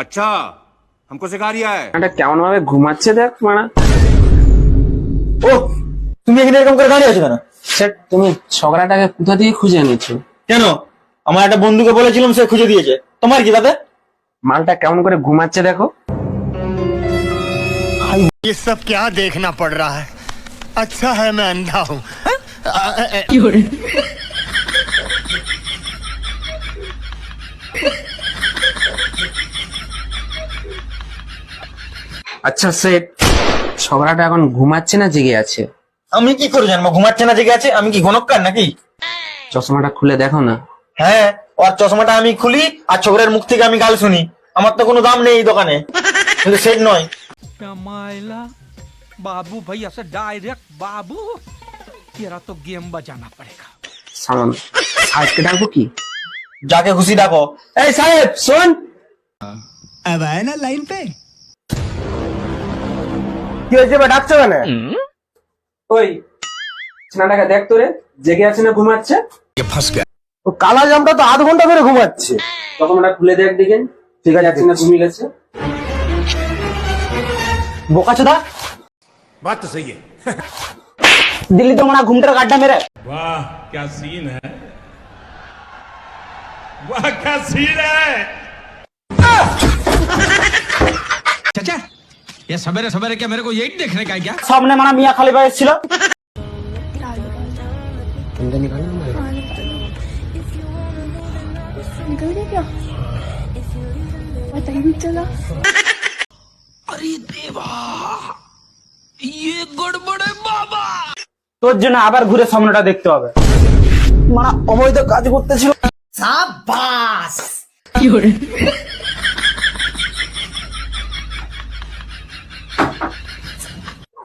अच्छा हमको सिखा रिया है। এটা কেমন ভাবে ঘুমাচ্ছে দেখ মানা। ও তুমি এখানে এরকম করে দাঁড়িয়ে আছো কেন? স্যার তুমি ঝগড়াটাকে কোথা দিয়ে খুঁজে এনেছো? কেন? আমার একটা বন্ধুকে বলেছিলাম, সে খুঁজে দিয়েছে। তোমার কি তাতে? মালটা কেমন করে ঘুমাচ্ছে দেখো। ये सब क्या देखना पड़ रहा है? अच्छा है मैं अंधा हूँ। আচ্ছা সেট, ঝগড়াটা এখন ঘুমাচ্ছে না জেগে আছে? আমি কি করে জানবো ঘুমাচ্ছে না জেগে আছে? আমি কি গণককার নাকি? চশমাটা খুলে দেখো না। হ্যাঁ, ওর চশমাটা আমি খুলি আর ছোকরের মুখ থেকে আমি গাল শুনি। আমার তো কোনো দাম নেই এই দোকানে, কিন্তু সেট নয়। मायला बाबू भाई ऐसा डायरेक्ट बाबू तेरा तो गेम बजाना पड़ेगा। সামন সাহেবকে ডাকবো কি? যাকে খুশি ডাকো। এই সাহেব শোন। अब आए ना लाइन पे। কি হয়েছে বা ডাকছো কেন? ওই ছেলেটাকে দেখ তোরে, জেগে আছে না ঘুমাচ্ছে? ও কালা জামটা তো 8 ঘন্টা ধরে ঘুমাচ্ছে। চশমাটা খুলে দেখ দেখেন, ঠিক আছে না ঘুমিয়ে গেছে? বোকাচোদা, बात तो सही है। দিল্লি তো মনে ঘুমটার গাড্ডা মেরে। वाह क्या सीन है, वाह क्या सीन है। चाचा ये सवेरे सवेरे क्या मेरे को यही देखने का है क्या? সামনে মানে মিয়া খালি ভাই ছিল। निकल गया क्या? पता ही नहीं चला। अरे देवा ये गड़बड़ है बाबा। তোর জন্য আবার ঘুরে সামনেটা দেখতে হবে। মানে অবৈধ কাজ করতেছিল। की हो रहा है?